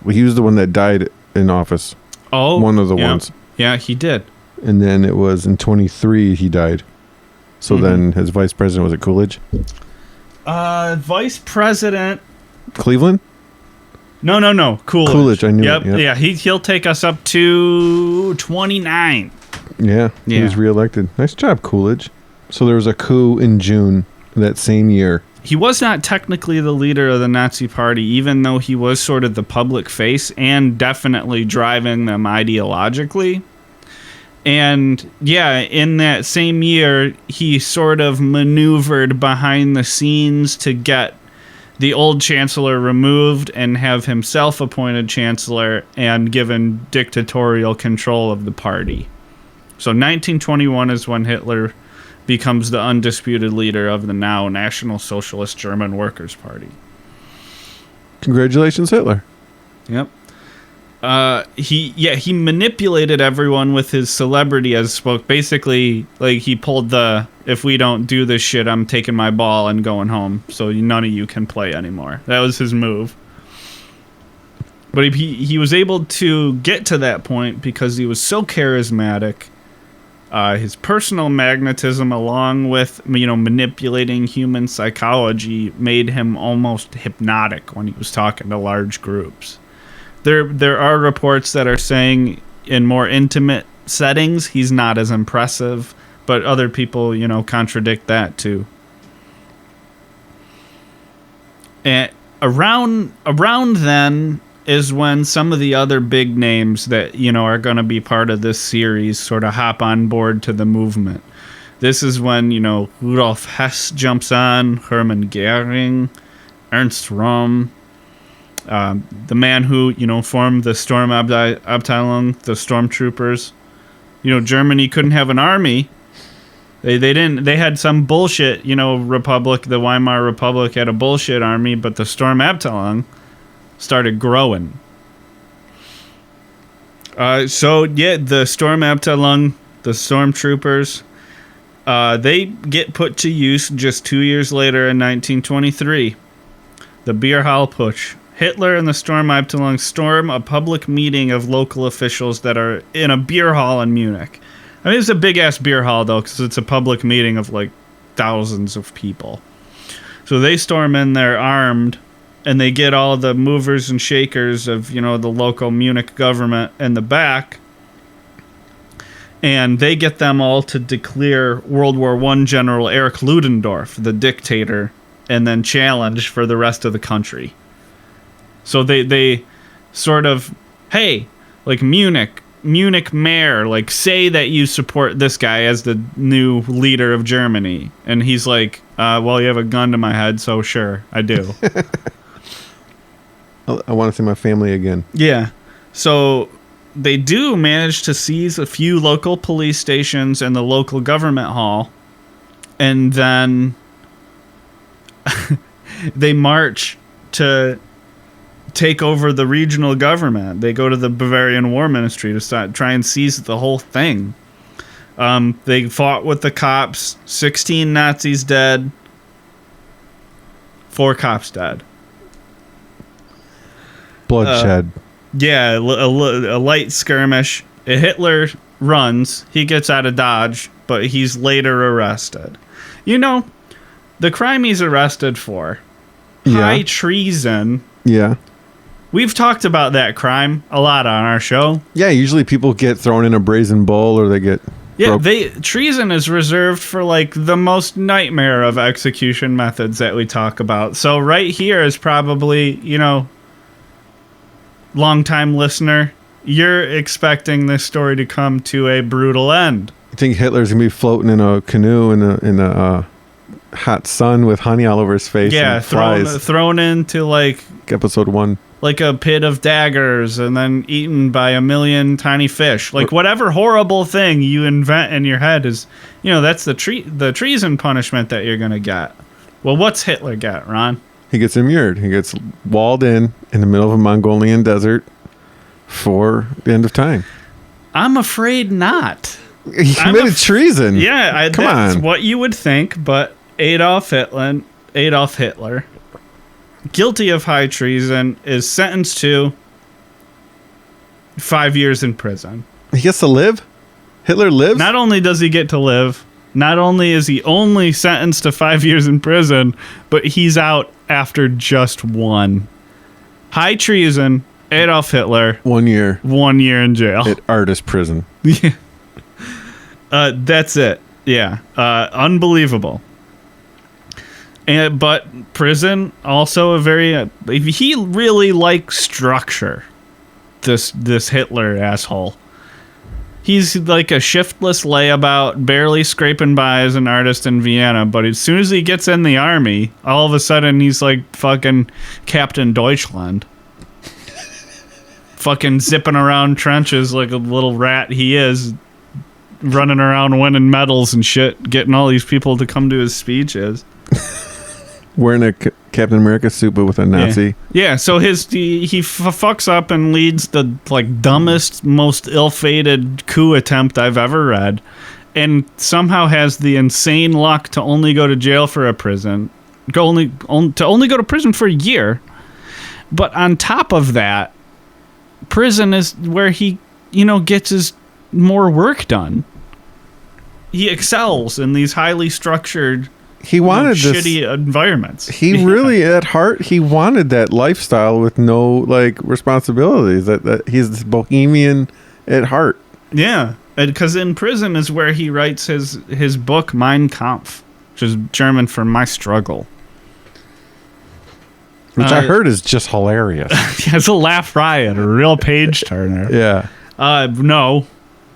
was the one that died in office. Oh. One of the ones. Yeah, he did. And then it was in 23 he died. So then his vice president, was it Coolidge? Vice president. Cleveland? No. Coolidge, I knew it. Yep. Yeah, he'll take us up to 29. Yeah, he was reelected. Nice job, Coolidge. So there was a coup in June that same year. He was not technically the leader of the Nazi Party, even though he was sort of the public face and definitely driving them ideologically. And in that same year, he sort of maneuvered behind the scenes to get the old chancellor removed and have himself appointed chancellor and given dictatorial control of the party. So 1921 is when Hitler becomes the undisputed leader of the now National Socialist German Workers' Party. Congratulations, Hitler. Yep. He manipulated everyone with his celebrity as spoke. Basically, like, he pulled if we don't do this shit, I'm taking my ball and going home, so none of you can play anymore. That was his move. But he was able to get to that point because he was so charismatic. His personal magnetism, along with manipulating human psychology, made him almost hypnotic when he was talking to large groups. There are reports that are saying in more intimate settings he's not as impressive, but other people contradict that too. And around then, is when some of the other big names that, are going to be part of this series sort of hop on board to the movement. This is when, Rudolf Hess jumps on, Hermann Goering, Ernst Röhm, the man who, formed the Sturmabteilung, the stormtroopers. Germany couldn't have an army. They had some bullshit, Republic, the Weimar Republic had a bullshit army, but the Sturmabteilung started growing. The Sturmabteilung, the stormtroopers, they get put to use just 2 years later in 1923. The Bierhallputsch. Hitler and the Sturmabteilung storm a public meeting of local officials that are in a beer hall in Munich. I mean, it's a big-ass beer hall, though, because it's a public meeting of, thousands of people. So they storm in there armed, and they get all the movers and shakers of, the local Munich government in the back, and they get them all to declare World War I General Erich Ludendorff the dictator, and then challenge for the rest of the country. So they sort of, hey, Munich mayor, say that you support this guy as the new leader of Germany. And he's like, well, you have a gun to my head, so sure, I do. I want to see my family again. Yeah. So they do manage to seize a few local police stations and the local government hall. And then they march to take over the regional government. They go to the Bavarian War Ministry to try and seize the whole thing. They fought with the cops. 16 Nazis dead. 4 cops dead. Bloodshed. A light skirmish. Hitler runs. He gets out of Dodge, but he's later arrested. The crime he's arrested for, high treason. Yeah. We've talked about that crime a lot on our show. Yeah, usually people get thrown in a brazen bull or they get... treason is reserved for the most nightmare of execution methods that we talk about. So right here is probably, long-time listener, you're expecting this story to come to a brutal end. You think Hitler's going to be floating in a canoe in a hot sun with honey all over his face? Yeah, and flies. thrown into episode 1. Like a pit of daggers and then eaten by a million tiny fish. Whatever horrible thing you invent in your head is, that's the treason punishment that you're going to get. Well, what's Hitler get, Ron? He gets immured. He gets walled in the middle of a Mongolian desert for the end of time. I'm afraid not. He committed treason. Yeah, that's what you would think, but Adolf Hitler, guilty of high treason, is sentenced to 5 years in prison. He gets to live? Hitler lives? Not only does he get to live, not only is he only sentenced to 5 years in prison, but he's out after just 1. High treason, Adolf Hitler. 1 year. 1 year in jail. At artist prison. Yeah. That's it. Yeah. Unbelievable. But prison, also a very... he really likes structure, this Hitler asshole. He's like a shiftless layabout, barely scraping by as an artist in Vienna, but as soon as he gets in the army, all of a sudden he's like fucking Captain Deutschland. Fucking zipping around trenches like a little rat he is, running around winning medals and shit, getting all these people to come to his speeches. Wearing a Captain America suit, but with a Nazi. Yeah, so he fucks up and leads the dumbest, most ill-fated coup attempt I've ever read, and somehow has the insane luck to only go to jail for a prison, to only go to prison for a year. But on top of that, prison is where he, gets his more work done. He excels in these highly structured, he wanted shitty environments. He really, at heart, he wanted that lifestyle with no responsibilities. That he's this bohemian at heart. Yeah, because in prison is where he writes his book Mein Kampf, which is German for My Struggle. Which I heard is just hilarious. It's a laugh riot, a real page turner. Yeah.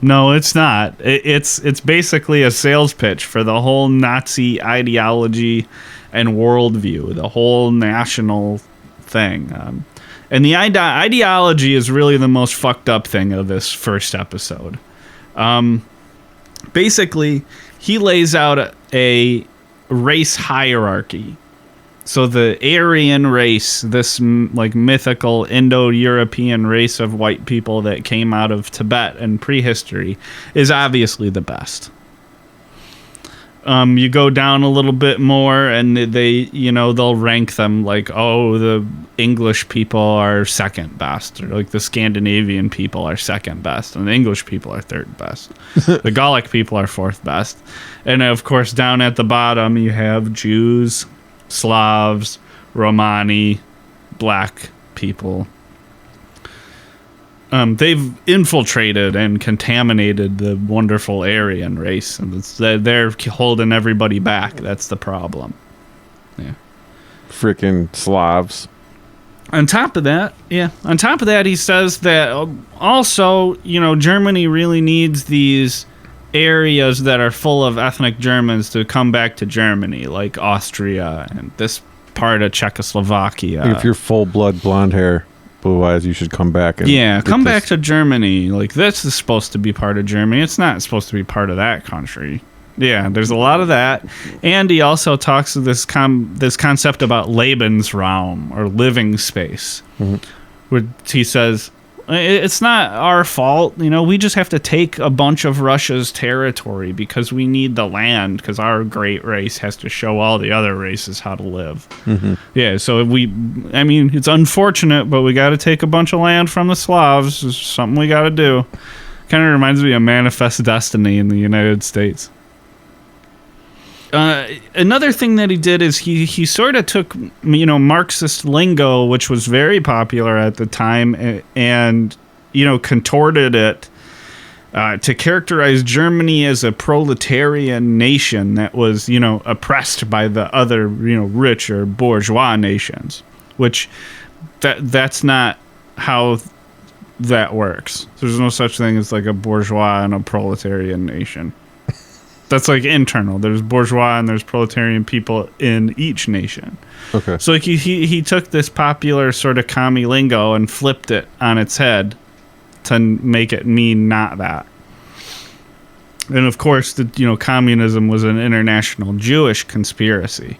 No, it's not. It's basically a sales pitch for the whole Nazi ideology and worldview, the whole national thing. And the ideology is really the most fucked up thing of this first episode. Basically, he lays out a race hierarchy. So the Aryan race, this like mythical Indo-European race of white people that came out of Tibet in prehistory, is obviously the best. You go down a little bit more, and they'll rank them like, oh, the English people are second best, or like the Scandinavian people are second best, and the English people are third best. The Gallic people are fourth best, and of course, down at the bottom you have Jews, Slavs, Romani, black people. They've infiltrated and contaminated the wonderful Aryan race, and they're holding everybody back. That's the problem. Yeah. Freaking Slavs. On top of that, he says that also, Germany really needs these areas that are full of ethnic Germans to come back to Germany, like Austria and this part of Czechoslovakia. If you're full-blood blonde hair, blue eyes, you should come back. Come back to Germany. Like, this is supposed to be part of Germany. It's not supposed to be part of that country. Yeah, there's a lot of that. And he also talks of this concept about Lebensraum, or living space, where he says, it's not our fault, we just have to take a bunch of Russia's territory because we need the land, because our great race has to show all the other races how to live. Yeah, so it's unfortunate, but we got to take a bunch of land from the Slavs. It's something we got to do. Kind of reminds me of Manifest Destiny in the United States. Another thing that he did is he sort of took, Marxist lingo, which was very popular at the time, and, contorted it to characterize Germany as a proletarian nation that was, oppressed by the other, rich or bourgeois nations, which that's not how that works. There's no such thing as like a bourgeois and a proletarian nation. That's like internal. There's bourgeois and there's proletarian people in each nation. Okay. So like he took this popular sort of commie lingo and flipped it on its head to make it mean not that. And of course, communism was an international Jewish conspiracy.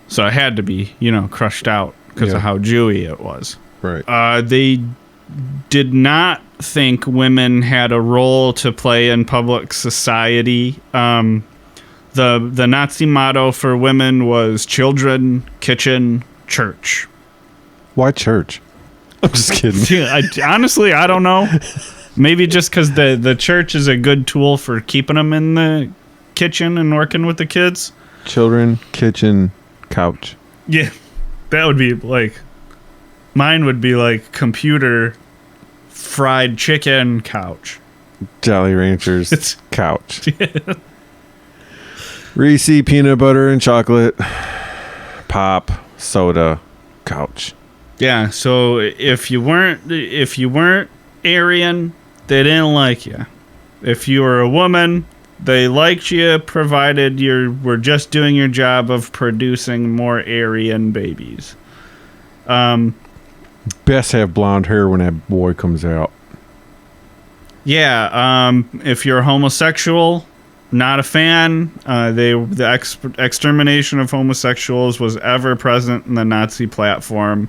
So it had to be, crushed out because of how Jewy it was. Right. They did not think women had a role to play in public society. The Nazi motto for women was children, kitchen, church. Why church? I'm just kidding. Honestly, I don't know. Maybe just because the church is a good tool for keeping them in the kitchen and working with the kids. Children, kitchen, couch. Yeah, that would be like... Mine would be like computer, fried chicken, couch. Jolly Ranchers, couch. Yeah. Reese, peanut butter and chocolate, pop, soda, couch. Yeah, so if you weren't Aryan, they didn't like you. If you were a woman, they liked you, provided you were just doing your job of producing more Aryan babies. Best have blonde hair when that boy comes out. Yeah, if you're homosexual, not a fan. The extermination of homosexuals was ever present in the Nazi platform.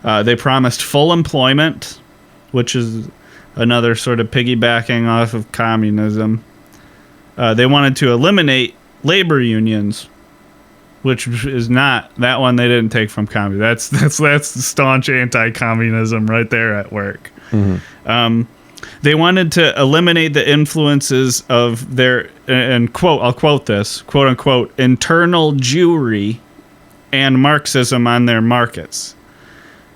They promised full employment, which is another sort of piggybacking off of communism. They wanted to eliminate labor unions, which is not that one they didn't take from communism. That's staunch anti-communism right there at work. Mm-hmm. They wanted to eliminate the influences of their, and quote, I'll quote this, quote unquote, internal Jewry and Marxism on their markets.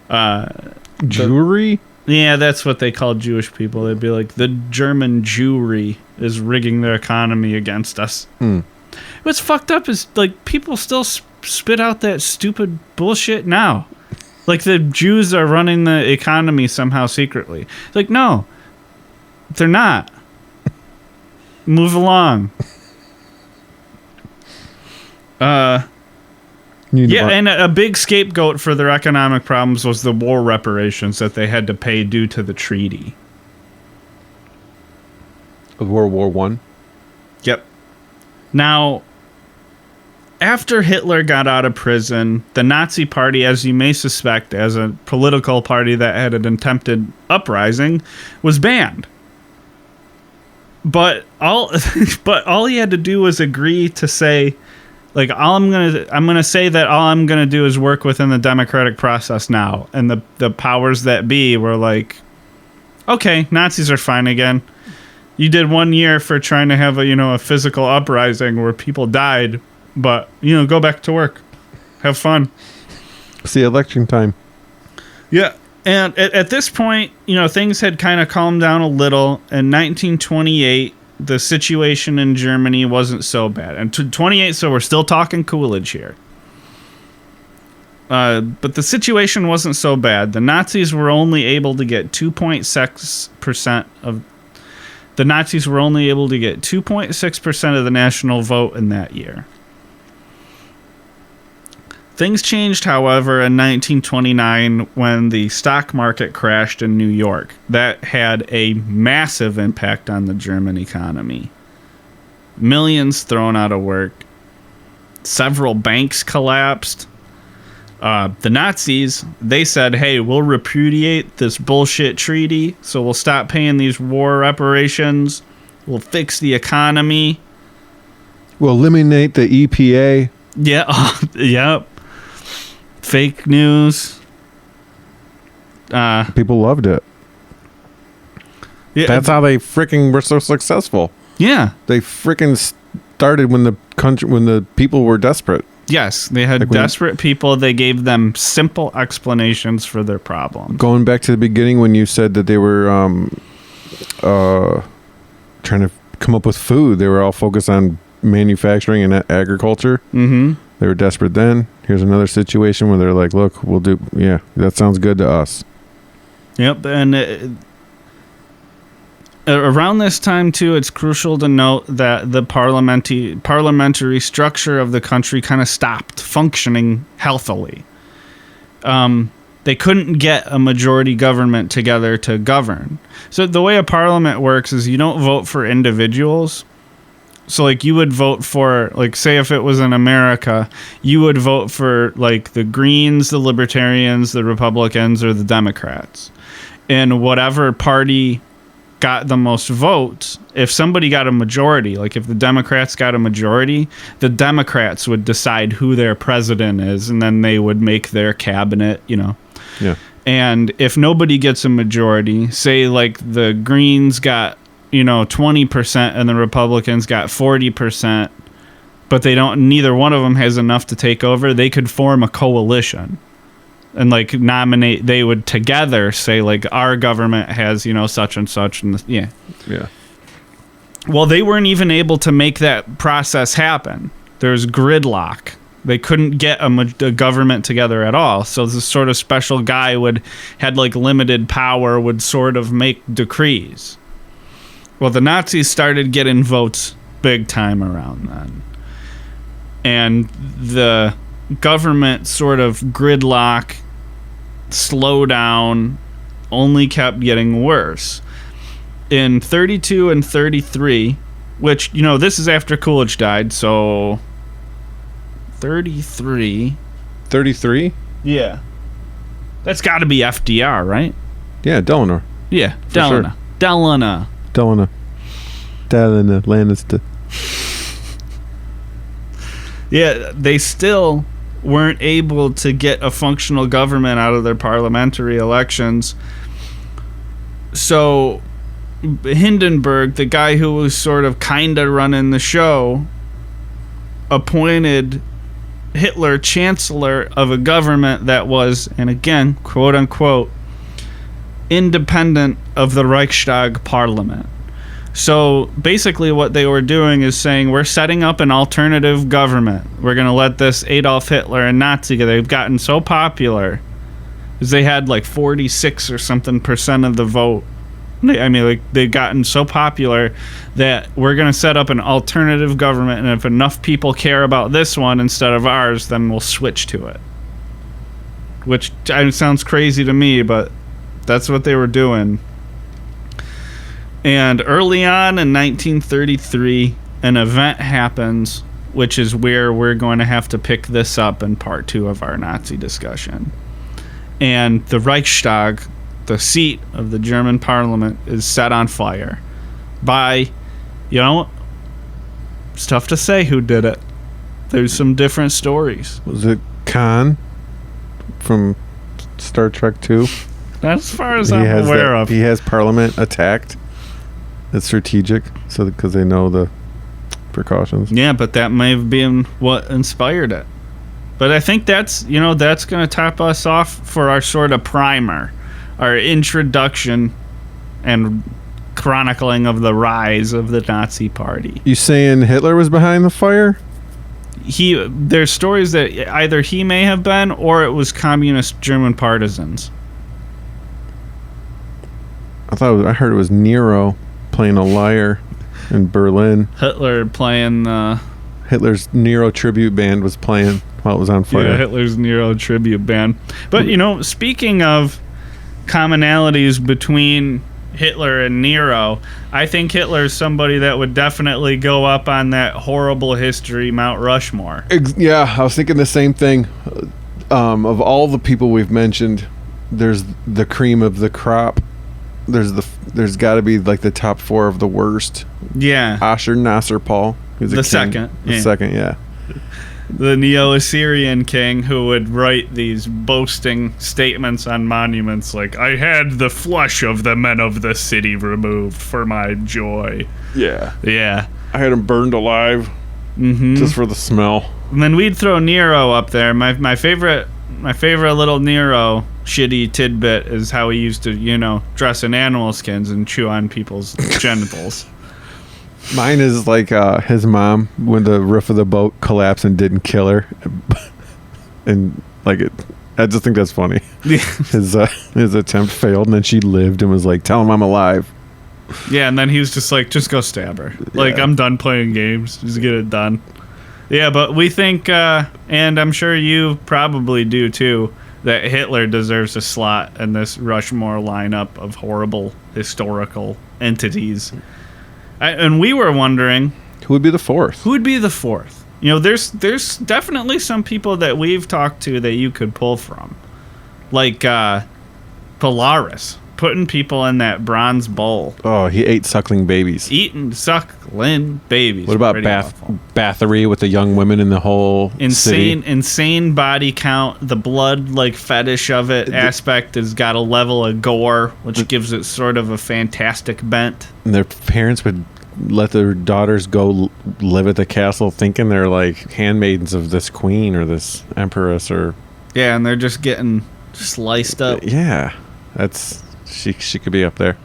Jewry? Yeah, that's what they call Jewish people. They'd be like, the German Jewry is rigging their economy against us. What's fucked up is, like, people still spit out that stupid bullshit now. Like the Jews are running the economy somehow secretly. It's like, no, they're not. Move along. And a big scapegoat for their economic problems was the war reparations that they had to pay due to the treaty. Of World War One. Yep. Now, after Hitler got out of prison, the Nazi Party, as you may suspect, as a political party that had an attempted uprising, was banned. But all he had to do was agree to say, like, I'm gonna say that all I'm gonna do is work within the democratic process now. And the powers that be were like, okay, Nazis are fine again. You did 1 year for trying to have a physical uprising where people died, but go back to work, have fun. See, election time. Yeah, and at this point, things had kind of calmed down a little. In 1928, the situation in Germany wasn't so bad. And 28, so we're still talking Coolidge here. But the situation wasn't so bad. The Nazis were only able to get 2.6% of the national vote in that year. Things changed, however, in 1929 when the stock market crashed in New York. That had a massive impact on the German economy. Millions thrown out of work. Several banks collapsed. The Nazis, they said, hey, we'll repudiate this bullshit treaty, so we'll stop paying these war reparations. We'll fix the economy. We'll eliminate the EPA. Yeah, yep. Fake news. People loved it. Yeah, that's how they freaking were so successful. Yeah. They freaking started when the people were desperate. Yes, they had desperate people. They gave them simple explanations for their problems. Going back to the beginning when you said that they were trying to come up with food, they were all focused on manufacturing and agriculture. Mm-hmm. They were desperate then. Here's another situation where they're like, look, we'll do, yeah, that sounds good to us. Yep, and around this time, too, it's crucial to note that the parliamentary structure of the country kind of stopped functioning healthily. They couldn't get a majority government together to govern. So the way a parliament works is you don't vote for individuals. So, like, you would vote for, like, say if it was in America, you would vote for, like, the Greens, the Libertarians, the Republicans, or the Democrats. And whatever party got the most votes, if somebody got a majority, like if the Democrats got a majority, the Democrats would decide who their president is, and then they would make their cabinet, Yeah. And if nobody gets a majority, say like the Greens got 20% and the Republicans got 40%, but neither one of them has enough to take over, they could form a coalition and like nominate, they would together say like our government has, such and such. And yeah. Well, they weren't even able to make that process happen. There's gridlock. They couldn't get a government together at all. So this sort of special guy had like limited power, would sort of make decrees. Well, the Nazis started getting votes big time around then. And the government sort of gridlock, slow down, only kept getting worse. In 32 and 33, which, this is after Coolidge died, so 33. 33? Yeah. That's got to be FDR, right? Yeah, Delano. Yeah, Delano. Sure. Delano Lannister. Yeah, they still weren't able to get a functional government out of their parliamentary elections. So Hindenburg, the guy who was sort of kind of running the show, appointed Hitler chancellor of a government that was, and again, quote unquote, independent of the Reichstag parliament. So basically what they were doing is saying, we're setting up an alternative government. We're going to let this Adolf Hitler and Nazi, they've gotten so popular because they had like 46 or something % of the vote. I mean, like, they've gotten so popular that we're going to set up an alternative government, and if enough people care about this one instead of ours, then we'll switch to it. Which sounds crazy to me, but that's what they were doing. And early on in 1933, an event happens, which is where we're going to have to pick this up in part 2 of our Nazi discussion. And the Reichstag, the seat of the German parliament, is set on fire by, it's tough to say who did it. There's some different stories. Was it Khan from Star Trek 2? Not as far as I'm aware of. He has parliament attacked. It's strategic, so because they know the precautions. Yeah, but that may have been what inspired it. But I think that's going to top us off for our sort of primer, our introduction and chronicling of the rise of the Nazi Party. You saying Hitler was behind the fire? There's stories that either he may have been, or it was communist German partisans. I heard it was Nero playing a lyre in Berlin. Hitler playing Hitler's Nero tribute band was playing while it was on fire. Yeah, Hitler's Nero tribute band. But speaking of commonalities between Hitler and Nero, I think Hitler is somebody that would definitely go up on that horrible history Mount Rushmore. Yeah, I was thinking the same thing. Of all the people we've mentioned, there's the cream of the crop. There's got to be like the top 4 of the worst. Yeah. Asher Nasser Paul, who's the second. The second, yeah. The Neo-Assyrian king who would write these boasting statements on monuments like, I had the flesh of the men of the city removed for my joy. Yeah. Yeah. I had him burned alive just for the smell. And then we'd throw Nero up there. My favorite little Nero shitty tidbit is how he used to, dress in animal skins and chew on people's genitals. Mine is like his mom when the roof of the boat collapsed and didn't kill her, and like I just think that's funny. His attempt failed, and then she lived and was like, "Tell him I'm alive." Yeah, and then he was just like, "Just go stab her." Like, I'm done playing games. Just get it done. Yeah, but we think, and I'm sure you probably do too, that Hitler deserves a slot in this Rushmore lineup of horrible historical entities. And we were wondering, who would be the fourth? Who would be the fourth? There's definitely some people that we've talked to that you could pull from, like Polaris, putting people in that bronze bowl. Oh, he ate suckling babies. Suckling babies. What about Bathory with the young women in the whole insane body count? The blood like fetish of it aspect has got a level of gore, which gives it sort of a fantastic bent. And their parents would let their daughters go live at the castle thinking they're like handmaidens of this queen or this empress or... Yeah, and they're just getting sliced up. Yeah, that's... She could be up there.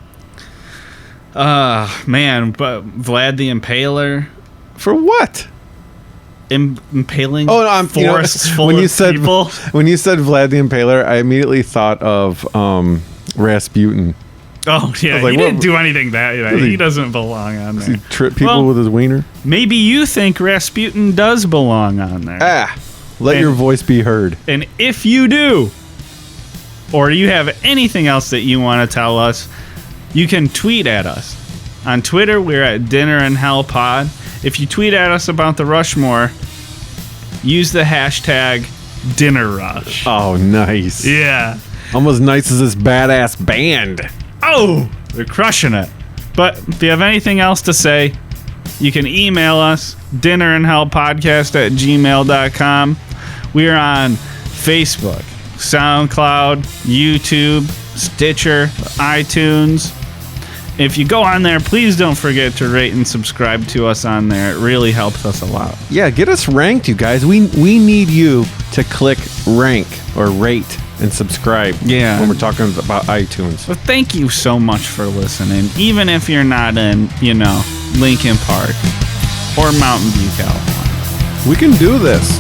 Man, but Vlad the Impaler. For what? Impaling forests full of people. When you said Vlad the Impaler, I immediately thought of Rasputin. Oh, yeah, he didn't do anything bad. He doesn't belong on there. Does he trip people with his wiener? Maybe you think Rasputin does belong on there. Let your voice be heard. And if you do, or you have anything else that you want to tell us, you can tweet at us. On Twitter, we're at Dinner and Hell Pod. If you tweet at us about the Rushmore, use the hashtag DinnerRush. Oh, nice. Yeah. Almost nice as this badass band. Oh, they're crushing it. But if you have anything else to say, you can email us, dinnerandhellpodcast@gmail.com. We are on Facebook, SoundCloud, YouTube, Stitcher, iTunes. If you go on there, please don't forget to rate and subscribe to us on there. It really helps us a lot. Yeah, get us ranked, you guys. We need you to click rank or rate and subscribe. Yeah, when we're talking about iTunes. Well, thank you so much for listening. Even if you're not in, Lincoln Park or Mountain View, California. We can do this.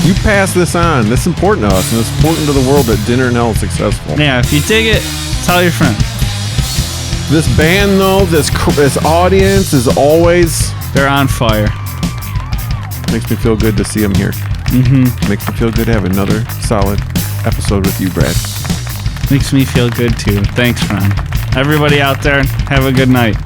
You pass this on. This is important to us, and it's important to the world that Dinner in Hell is successful. Yeah, if you dig it, tell your friends. This band, though, this audience is always... They're on fire. Makes me feel good to see them here. Mm-hmm. Makes me feel good to have another solid episode with you, Brad. Makes me feel good, too. Thanks, friend. Everybody out there, have a good night.